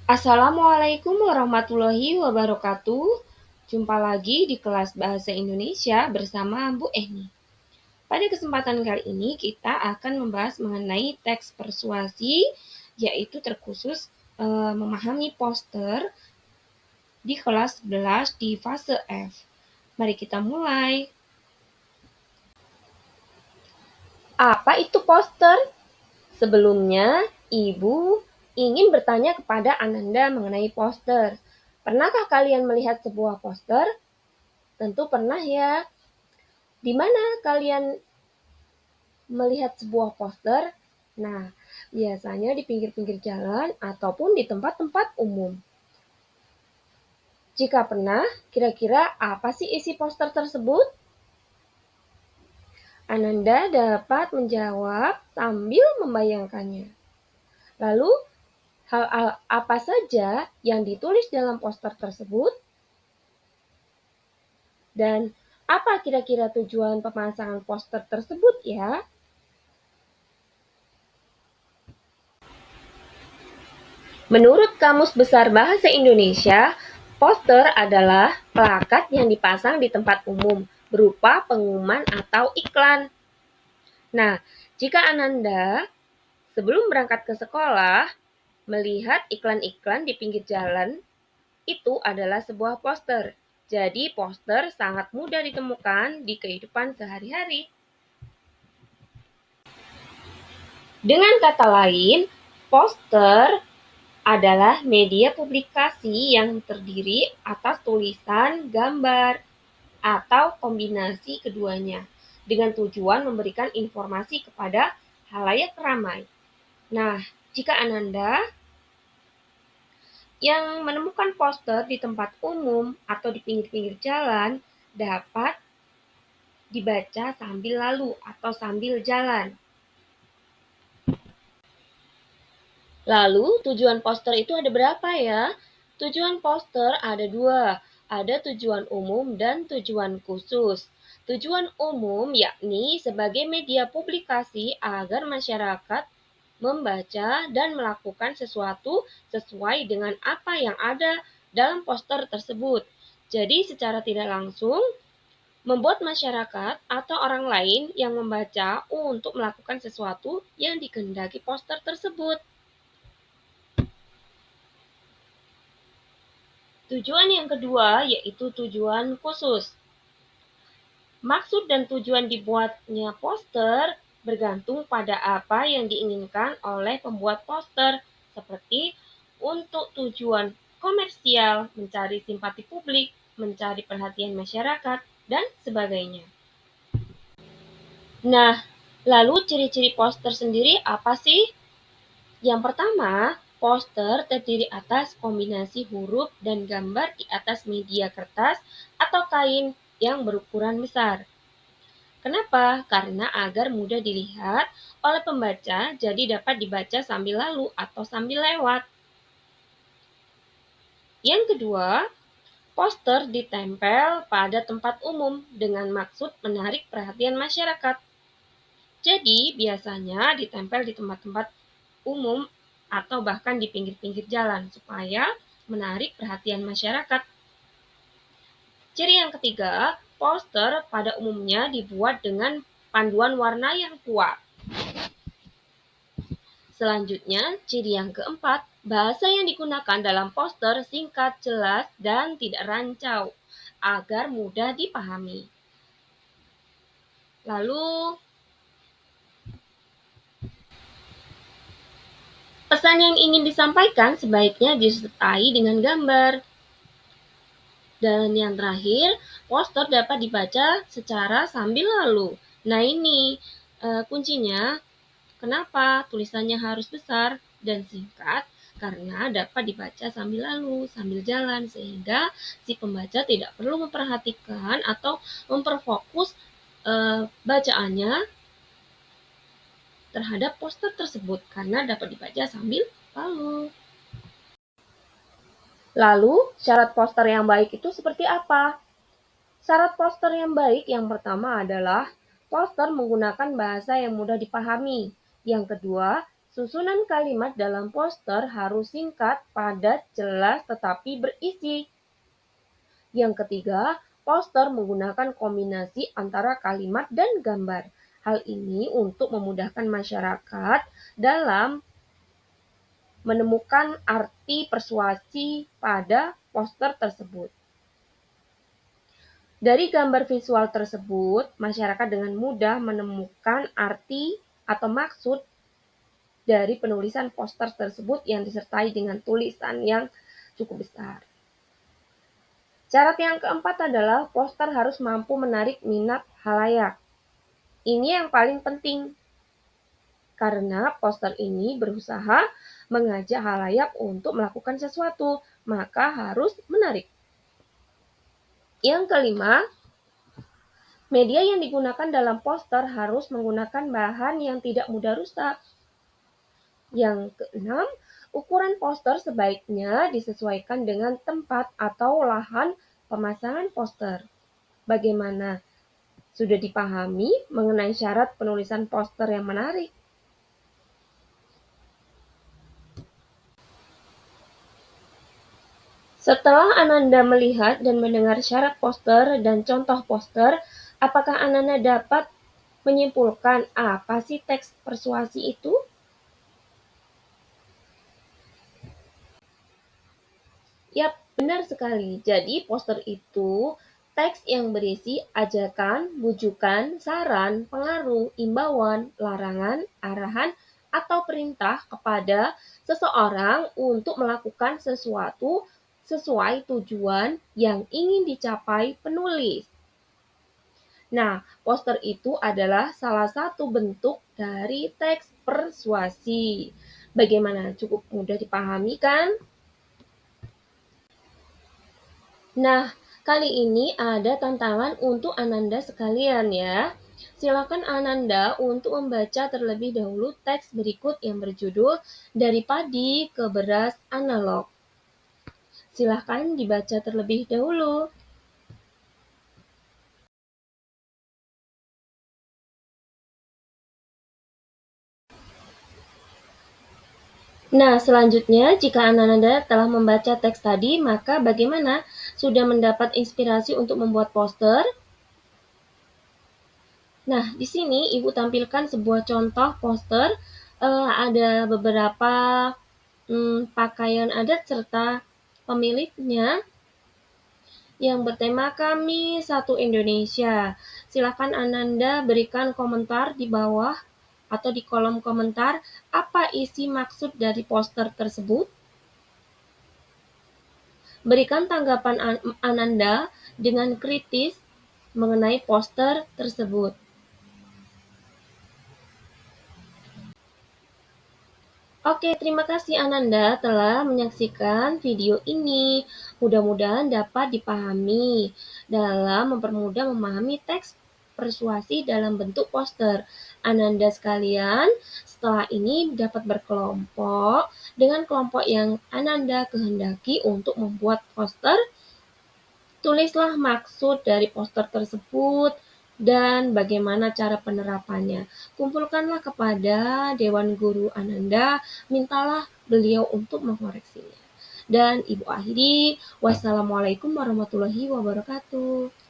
Assalamualaikum warahmatullahi wabarakatuh. Jumpa lagi di kelas Bahasa Indonesia bersama Bu Eni. Pada kesempatan kali ini kita akan membahas mengenai teks persuasi, yaitu terkhusus memahami poster di kelas 11 di fase F. Mari kita mulai. Apa itu poster? Sebelumnya, Ibu ingin bertanya kepada Ananda mengenai poster. Pernahkah kalian melihat sebuah poster? Tentu pernah ya. Di mana kalian melihat sebuah poster? Nah, biasanya di pinggir-pinggir jalan ataupun di tempat-tempat umum. Jika pernah, kira-kira apa sih isi poster tersebut? Ananda dapat menjawab sambil membayangkannya. Lalu, hal apa saja yang ditulis dalam poster tersebut? Dan apa kira-kira tujuan pemasangan poster tersebut ya? Menurut Kamus Besar Bahasa Indonesia, poster adalah plakat yang dipasang di tempat umum berupa pengumuman atau iklan. Nah, jika Ananda sebelum berangkat ke sekolah melihat iklan-iklan di pinggir jalan, itu adalah sebuah poster. Jadi, poster sangat mudah ditemukan di kehidupan sehari-hari. Dengan kata lain, poster adalah media publikasi yang terdiri atas tulisan, gambar, atau kombinasi keduanya dengan tujuan memberikan informasi kepada khalayak ramai. Nah, jika Ananda yang menemukan poster di tempat umum atau di pinggir-pinggir jalan dapat dibaca sambil lalu atau sambil jalan. Lalu, tujuan poster itu ada berapa ya? Tujuan poster ada dua, ada tujuan umum dan tujuan khusus. Tujuan umum yakni sebagai media publikasi agar masyarakat membaca dan melakukan sesuatu sesuai dengan apa yang ada dalam poster tersebut. Jadi secara tidak langsung, membuat masyarakat atau orang lain yang membaca untuk melakukan sesuatu yang dikehendaki poster tersebut. Tujuan yang kedua yaitu tujuan khusus. Maksud dan tujuan dibuatnya poster bergantung pada apa yang diinginkan oleh pembuat poster, seperti untuk tujuan komersial, mencari simpati publik, mencari perhatian masyarakat, dan sebagainya. Nah, lalu ciri-ciri poster sendiri apa sih? Yang pertama, poster terdiri atas kombinasi huruf dan gambar di atas media kertas atau kain yang berukuran besar. Kenapa? Karena agar mudah dilihat oleh pembaca, jadi dapat dibaca sambil lalu atau sambil lewat. Yang kedua, poster ditempel pada tempat umum dengan maksud menarik perhatian masyarakat. Jadi, biasanya ditempel di tempat-tempat umum atau bahkan di pinggir-pinggir jalan supaya menarik perhatian masyarakat. Ciri yang ketiga, poster pada umumnya dibuat dengan panduan warna yang kuat. Selanjutnya, ciri yang keempat, bahasa yang digunakan dalam poster singkat, jelas, dan tidak rancau agar mudah dipahami. Lalu, pesan yang ingin disampaikan sebaiknya disertai dengan gambar. Dan yang terakhir, poster dapat dibaca secara sambil lalu. Nah ini kuncinya, kenapa tulisannya harus besar dan singkat? Karena dapat dibaca sambil lalu, sambil jalan, sehingga si pembaca tidak perlu memperhatikan atau memperfokus bacaannya terhadap poster tersebut, karena dapat dibaca sambil lalu. Lalu, syarat poster yang baik itu seperti apa? Syarat poster yang baik yang pertama adalah poster menggunakan bahasa yang mudah dipahami. Yang kedua, Susunan kalimat dalam poster harus singkat, padat, jelas, tetapi berisi. Yang ketiga, poster menggunakan kombinasi antara kalimat dan gambar. Hal ini untuk memudahkan masyarakat dalam menemukan arti persuasi pada poster tersebut. Dari gambar visual tersebut, masyarakat dengan mudah menemukan arti atau maksud dari penulisan poster tersebut yang disertai dengan tulisan yang cukup besar. Syarat yang keempat adalah poster harus mampu menarik minat khalayak. Ini yang paling penting, karena poster ini berusaha mengajak khalayak untuk melakukan sesuatu, maka harus menarik. Yang kelima, media yang digunakan dalam poster harus menggunakan bahan yang tidak mudah rusak. Yang keenam, ukuran poster sebaiknya disesuaikan dengan tempat atau lahan pemasangan poster. Bagaimana? Sudah dipahami mengenai syarat penulisan poster yang menarik? Setelah Ananda melihat dan mendengar syarat poster dan contoh poster, apakah Ananda dapat menyimpulkan apa sih teks persuasi itu? Yap, benar sekali. Jadi poster itu teks yang berisi ajakan, bujukan, saran, pengaruh, imbauan, larangan, arahan, atau perintah kepada seseorang untuk melakukan sesuatu sesuai tujuan yang ingin dicapai penulis. Nah, poster itu adalah salah satu bentuk dari teks persuasi. Bagaimana? Cukup mudah dipahami kan? Nah, kali ini ada tantangan untuk Ananda sekalian ya. Silakan Ananda untuk membaca terlebih dahulu teks berikut yang berjudul Dari Padi ke Beras Analog. Silakan dibaca terlebih dahulu. Nah, selanjutnya jika Ananda telah membaca teks tadi, maka bagaimana? Sudah mendapat inspirasi untuk membuat poster? Nah, di sini Ibu tampilkan sebuah contoh poster. Ada beberapa pakaian adat serta pemiliknya yang bertema Kami Satu Indonesia. Silakan Ananda berikan komentar di bawah atau di kolom komentar apa isi maksud dari poster tersebut. Berikan tanggapan Ananda dengan kritis mengenai poster tersebut. Oke, terima kasih Ananda telah menyaksikan video ini. Mudah-mudahan dapat dipahami dalam mempermudah memahami teks persuasi dalam bentuk poster. Ananda sekalian, setelah ini dapat berkelompok dengan kelompok yang Ananda kehendaki untuk membuat poster. Tulislah maksud dari poster tersebut dan bagaimana cara penerapannya. Kumpulkanlah kepada Dewan Guru Ananda, mintalah beliau untuk mengoreksinya. Dan Ibu akhiri, wassalamualaikum warahmatullahi wabarakatuh.